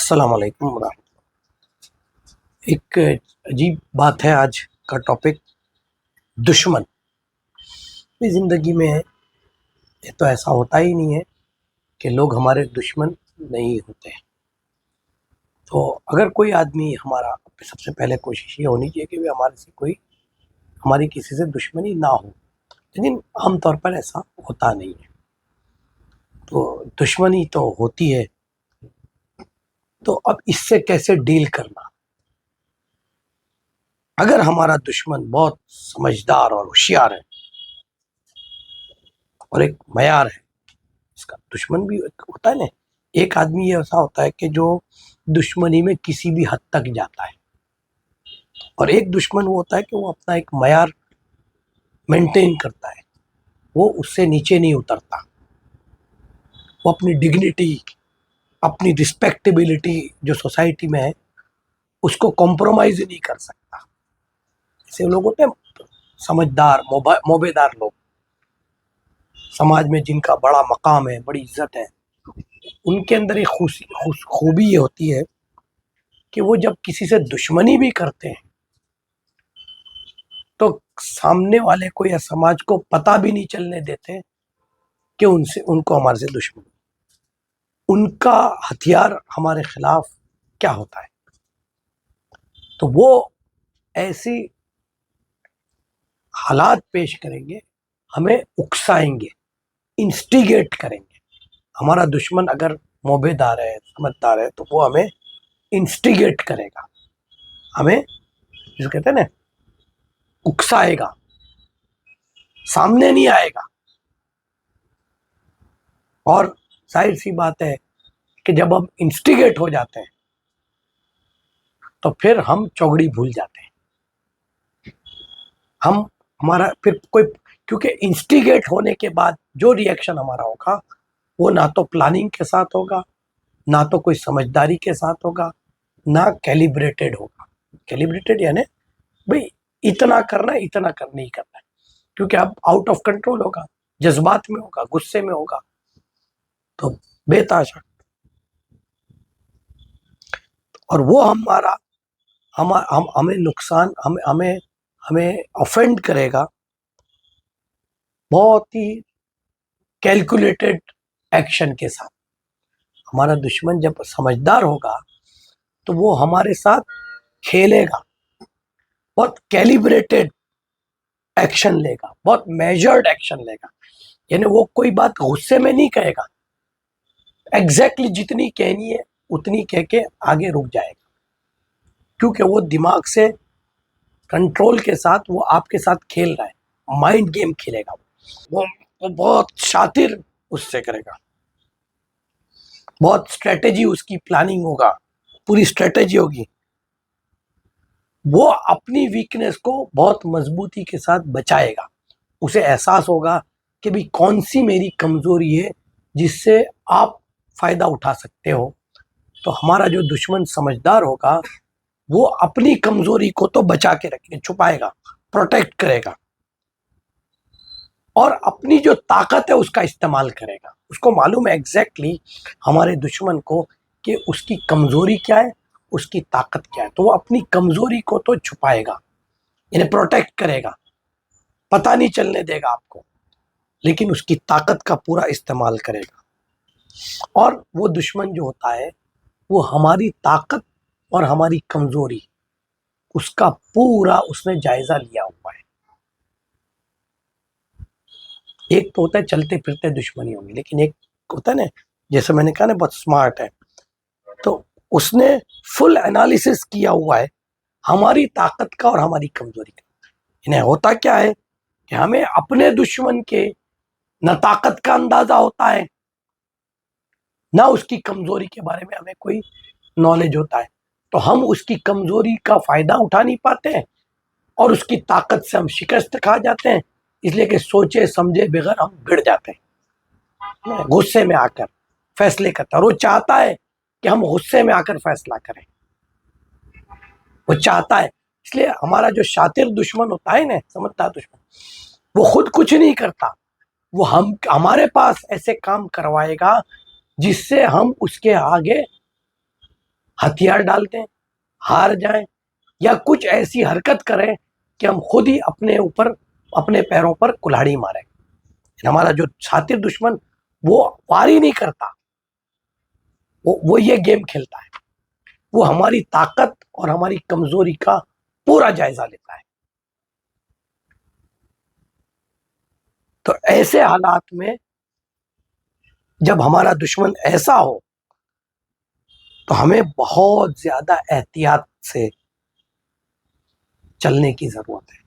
السلام علیکم ورحمۃ اللہ۔ ایک عجیب بات ہے آج کا ٹاپک، دشمن۔ زندگی میں یہ تو ایسا ہوتا ہی نہیں ہے کہ لوگ ہمارے دشمن نہیں ہوتے۔ تو اگر کوئی آدمی ہمارا، سب سے پہلے کوشش یہ ہونی چاہیے کہ ہماری کسی سے دشمنی نہ ہو، لیکن عام طور پر ایسا ہوتا نہیں ہے۔ تو دشمنی تو ہوتی ہے، تو اب اس سے کیسے ڈیل کرنا؟ اگر ہمارا دشمن بہت سمجھدار اور ہوشیار ہے اور ایک معیار ہے، اس کا دشمن بھی ہوتا ہے نا، ایک آدمی یہ ایسا ہوتا ہے کہ جو دشمنی میں کسی بھی حد تک جاتا ہے، اور ایک دشمن وہ ہوتا ہے کہ وہ اپنا ایک معیار مینٹین کرتا ہے، وہ اس سے نیچے نہیں اترتا، وہ اپنی ڈگنیٹی، اپنی رسپیکٹیبلٹی جو سوسائٹی میں ہے اس کو کمپرومائز نہیں کر سکتا۔ ایسے لوگ ہوتے ہیں سمجھدار، موبے دار لوگ، سماج میں جن کا بڑا مقام ہے، بڑی عزت ہے، ان کے اندر ایک خوبی یہ ہوتی ہے کہ وہ جب کسی سے دشمنی بھی کرتے ہیں تو سامنے والے کو یا سماج کو پتہ بھی نہیں چلنے دیتے کہ ان کو ہمارے سے دشمنی۔ ان کا ہتھیار ہمارے خلاف کیا ہوتا ہے؟ تو وہ ایسی حالات پیش کریں گے، ہمیں اکسائیں گے، انسٹیگیٹ کریں گے۔ ہمارا دشمن اگر موبے دار ہے، سمجھدار ہے، تو وہ ہمیں انسٹیگیٹ کرے گا، ہمیں جسے کہتے ہیں نا اکسائے گا، سامنے نہیں آئے گا۔ اور ظاہر سی بات ہے کہ جب ہم انسٹیگیٹ ہو جاتے ہیں تو پھر ہم چوگڑی بھول جاتے ہیں، کیونکہ انسٹیگیٹ ہونے کے بعد جو ری ایکشن ہمارا ہوگا وہ نہ تو پلاننگ کے ساتھ ہوگا، نہ تو کوئی سمجھداری کے ساتھ ہوگا، نہ کیلیبریٹڈ ہوگا۔ کیلیبریٹڈ یعنی بھئی اتنا کرنا ہے، اتنا نہیں کرنا ہے، کیونکہ اب آؤٹ آف کنٹرول ہوگا، جذبات میں ہوگا، غصے میں ہوگا، تو بے تحاشا، اور وہ ہمیں نقصان، ہمیں افینڈ کرے گا بہت ہی کیلکولیٹڈ ایکشن کے ساتھ۔ ہمارا دشمن جب سمجھدار ہوگا تو وہ ہمارے ساتھ کھیلے گا، بہت کیلیبریٹڈ ایکشن لے گا، بہت میجرڈ ایکشن لے گا، یعنی وہ کوئی بات غصے میں نہیں کہے گا، ایگزیکٹلی جتنی کہنی ہے اتنی کہہ کے آگے رک جائے گا، کیونکہ وہ دماغ سے کنٹرول کے ساتھ وہ آپ کے ساتھ کھیل رہا ہے، مائنڈ گیم کھیلے گا، وہ بہت شاطر اس سے کرے گا، بہت اسٹریٹجی اس کی پلاننگ ہوگا، پوری اسٹریٹجی ہوگی، وہ اپنی ویکنس کو بہت مضبوطی کے ساتھ بچائے گا۔ اسے احساس ہوگا کہ بھی کون سی میری کمزوری ہے جس سے آپ فائدہ اٹھا سکتے ہو۔ تو ہمارا جو دشمن سمجھدار ہوگا وہ اپنی کمزوری کو تو بچا کے رکھے، چھپائے گا، پروٹیکٹ کرے گا، اور اپنی جو طاقت ہے اس کا استعمال کرے گا۔ اس کو معلوم ہے ایگزیکٹلی ہمارے دشمن کو کہ اس کی کمزوری کیا ہے، اس کی طاقت کیا ہے، تو وہ اپنی کمزوری کو تو چھپائے گا، یعنی پروٹیکٹ کرے گا، پتہ نہیں چلنے دے گا آپ کو، لیکن اس کی طاقت کا پورا استعمال کرے گا۔ اور وہ دشمن جو ہوتا ہے وہ ہماری طاقت اور ہماری کمزوری، اس کا پورا اس نے جائزہ لیا ہوا ہے۔ ایک تو ہوتا ہے چلتے پھرتے دشمنی ہوگی، لیکن ایک ہوتا ہے نا، جیسے میں نے کہا نا بہت سمارٹ ہے، تو اس نے فل انالیسس کیا ہوا ہے ہماری طاقت کا اور ہماری کمزوری کا۔ یعنی ہوتا کیا ہے کہ ہمیں اپنے دشمن کے نہ طاقت کا اندازہ ہوتا ہے، نہ اس کی کمزوری کے بارے میں ہمیں کوئی نالج ہوتا ہے، تو ہم اس کی کمزوری کا فائدہ اٹھا نہیں پاتے ہیں اور اس کی طاقت سے ہم شکست کھا جاتے ہیں، اس لیے کہ سوچے سمجھے بغیر ہم گڑ جاتے ہیں، غصے میں آ کر فیصلے کرتا ہے، اور وہ چاہتا ہے کہ ہم غصے میں آ کر فیصلہ کریں، وہ چاہتا ہے۔ اس لیے ہمارا جو شاطر دشمن ہوتا ہے نا، سمجھدار دشمن، وہ خود کچھ نہیں کرتا، وہ ہمارے پاس ایسے کام کروائے گا جس سے ہم اس کے آگے ہتھیار ڈال دیں، ہار جائیں، یا کچھ ایسی حرکت کریں کہ ہم خود ہی اپنے اوپر اپنے پیروں پر کلہاڑی ماریں. ہمارا جو شاطر دشمن وہ وار ہی نہیں کرتا، وہ یہ گیم کھیلتا ہے، وہ ہماری طاقت اور ہماری کمزوری کا پورا جائزہ لیتا ہے. تو ایسے حالات میں جب ہمارا دشمن ایسا ہو تو ہمیں بہت زیادہ احتیاط سے چلنے کی ضرورت ہے.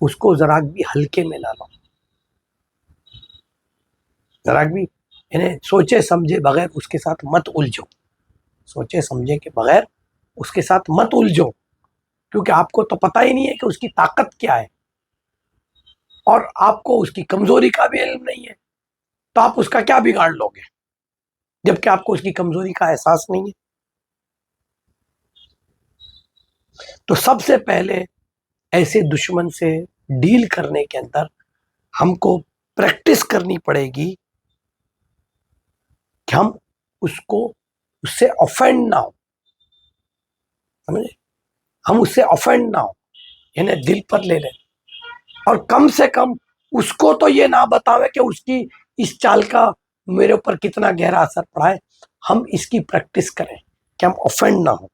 اس کو ذرا بھی ہلکے میں نہ لو، ذرا بھی انہیں سوچے سمجھے بغیر اس کے ساتھ مت الجھو، سوچے سمجھے کے بغیر اس کے ساتھ مت الجھو، کیونکہ آپ کو تو پتہ ہی نہیں ہے کہ اس کی طاقت کیا ہے، اور آپ کو اس کی کمزوری کا بھی علم نہیں ہے، تو آپ اس کا کیا بگاڑ لو گے جبکہ آپ کو اس کی کمزوری کا احساس نہیں ہے. تو سب سے پہلے ایسے دشمن سے ڈیل کرنے کے اندر ہم کو پریکٹس کرنی پڑے گی کہ ہم اس سے آفینڈ نہ ہو، سمجھے، ہم اس سے آفینڈ نہ ہو، یعنی دل پر لے لیں، اور کم سے کم اس کو تو یہ نہ بتاوے کہ اس کی اس چال کا میرے اوپر کتنا گہرا اثر پڑا ہے. ہم اس کی پریکٹس کریں کہ ہم آفینڈ نہ ہو،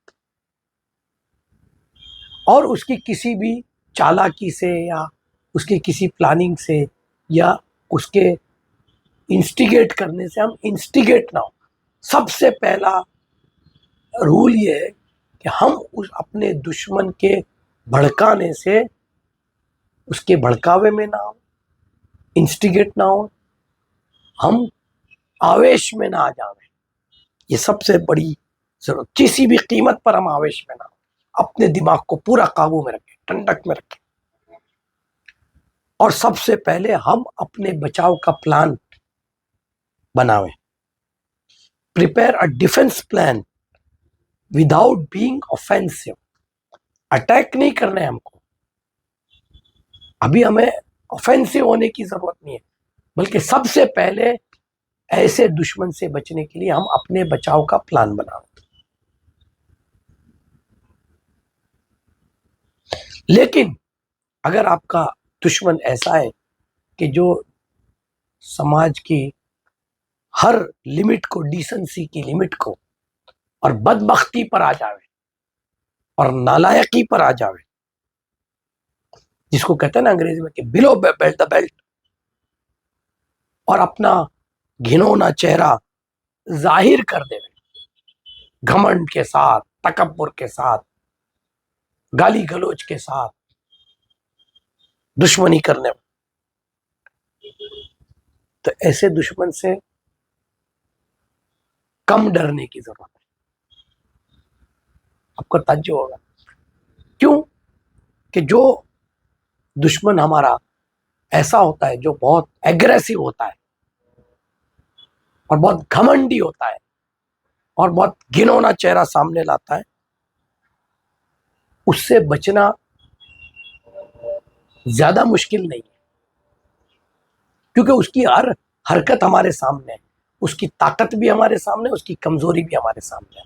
اور اس کی کسی بھی چالاکی سے یا اس کی کسی پلاننگ سے یا اس کے انسٹیگیٹ کرنے سے ہم انسٹیگیٹ نہ ہو. سب سے پہلا رول یہ ہے کہ ہم اپنے دشمن کے بھڑکانے سے اس کے بھڑکاوے میں نہ ہو، انسٹیگیٹ نہ ہو، ہم آویش میں نہ آ جاویں. یہ سب سے بڑی ضرورت، کسی بھی قیمت پر ہم آویش میں نہ ہو، اپنے دماغ کو پورا قابو میں رکھیں، ٹھنڈک میں رکھیں، اور سب سے پہلے ہم اپنے بچاؤ کا پلان بناویں. Prepare a defence plan without being offensive. Attack نہیں کرنا ہے ہم کو، ابھی ہمیں اوفینسو ہونے کی ضرورت نہیں ہے، بلکہ سب سے پہلے ایسے دشمن سے بچنے کے لیے ہم اپنے بچاؤ کا پلان بناویں. لیکن اگر آپ کا دشمن ایسا ہے کہ جو سماج کی ہر لمٹ کو، ڈیسنسی کی لمٹ کو، اور بدبختی پر آ جاوے اور نالائقی پر آ جاوے، جس کو کہتے ہیں نا انگریزی میں کہ بلو بیلٹ دا بیلٹ، اور اپنا گھنونا چہرہ ظاہر کر دے، گھمنڈ کے ساتھ، تکبر کے ساتھ، گالی گلوچ کے ساتھ دشمنی کرنے میں، تو ایسے دشمن سے کم ڈرنے کی ضرورت ہے. آپ کو تعجب ہوگا، کیوں کہ جو دشمن ہمارا ایسا ہوتا ہے جو بہت ایگریسو ہوتا ہے اور بہت گھمنڈی ہوتا ہے اور بہت گھنونا چہرہ سامنے لاتا ہے، اس سے بچنا زیادہ مشکل نہیں ہے، کیونکہ اس کی ہر حرکت ہمارے سامنے ہے، اس کی طاقت بھی ہمارے سامنے، اس کی کمزوری بھی ہمارے سامنے ہے.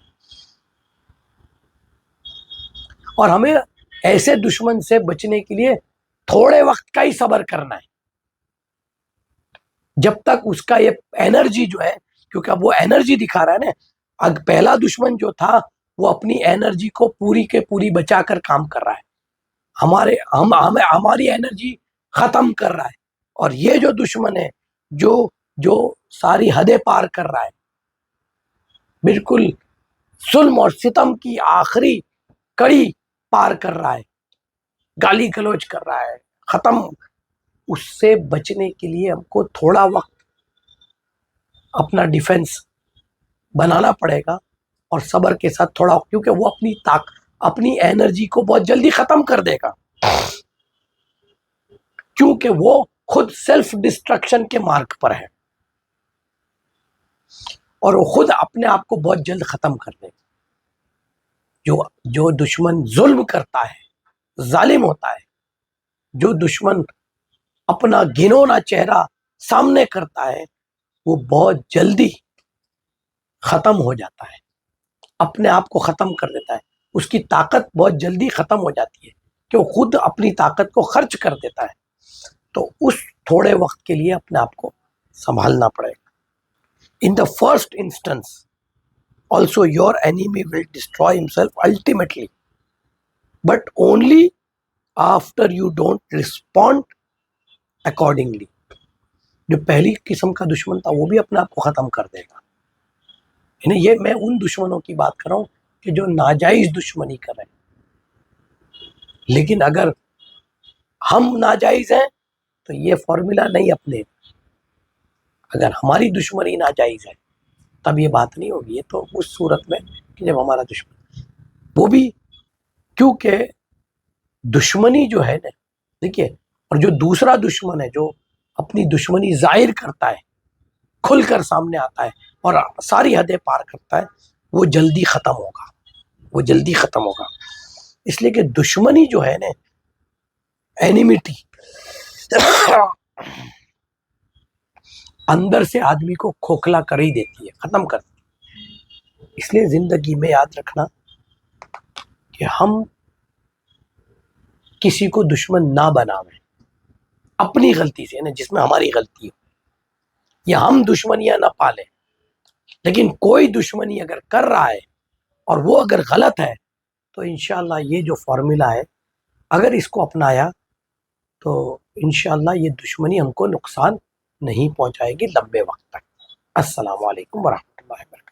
اور ہمیں ایسے دشمن سے بچنے کے لیے تھوڑے وقت کا ہی صبر کرنا ہے، جب تک اس کا یہ انرجی جو ہے، کیونکہ اب وہ انرجی دکھا رہا ہے نا. پہلا دشمن جو تھا وہ اپنی انرجی کو پوری کے پوری بچا کر کام کر رہا ہے، ہماری انرجی ختم کر رہا ہے. اور یہ جو دشمن ہے جو ساری حدیں پار کر رہا ہے، بالکل ظلم اور ستم کی آخری کڑی پار کر رہا ہے، گالی گلوچ کر رہا ہے، ختم. اس سے بچنے کے لیے ہم کو تھوڑا وقت اپنا ڈیفنس بنانا پڑے گا، اور صبر کے ساتھ تھوڑا، کیونکہ وہ اپنی انرجی کو بہت جلدی ختم کر دے گا، کیونکہ وہ خود سیلف ڈسٹرکشن کے مارک پر ہے، اور وہ خود اپنے آپ کو بہت جلد ختم کر دے گا. جو دشمن ظلم کرتا ہے، ظالم ہوتا ہے، جو دشمن اپنا گھنونا چہرہ سامنے کرتا ہے، وہ بہت جلدی ختم ہو جاتا ہے. اپنے آپ کو ختم کر دیتا ہے، اس کی طاقت بہت جلدی ختم ہو جاتی ہے کہ وہ خود اپنی طاقت کو خرچ کر دیتا ہے. تو اس تھوڑے وقت کے لیے اپنے آپ کو سنبھالنا پڑے گا. In the first instance, also your enemy will destroy himself ultimately, but only after you don't respond accordingly. جو پہلی قسم کا دشمن تھا وہ بھی اپنے آپ کو ختم کر دے گا. یعنی یہ میں ان دشمنوں کی بات کر رہا ہوں کہ جو ناجائز دشمنی کر رہے ہیں. لیکن اگر ہم ناجائز ہیں تو یہ فارمولا نہیں اپنے. اگر ہماری دشمنی ناجائز ہے تب یہ بات نہیں ہوگی. یہ تو اس صورت میں کہ جب ہمارا دشمن، وہ بھی کیونکہ دشمنی جو ہے نا، دیکھیے، اور جو دوسرا دشمن ہے جو اپنی دشمنی ظاہر کرتا ہے، کھل کر سامنے آتا ہے اور ساری حدیں پار کرتا ہے، وہ جلدی ختم ہوگا، وہ جلدی ختم ہوگا. اس لیے کہ دشمنی جو ہے نا، اینیمیٹی، اندر سے آدمی کو کھوکھلا کر ہی دیتی ہے، ختم کر دیتی ہے. اس لیے زندگی میں یاد رکھنا کہ ہم کسی کو دشمن نہ بناویں اپنی غلطی سے، یعنی جس میں ہماری غلطی ہو، یا ہم دشمنیاں نہ پالیں. لیکن کوئی دشمنی اگر کر رہا ہے اور وہ اگر غلط ہے تو انشاءاللہ یہ جو فارمولا ہے اگر اس کو اپنایا تو انشاءاللہ یہ دشمنی ہم کو نقصان نہیں پہنچائے گی لمبے وقت تک. السلام علیکم ورحمۃ اللہ وبرکاتہ.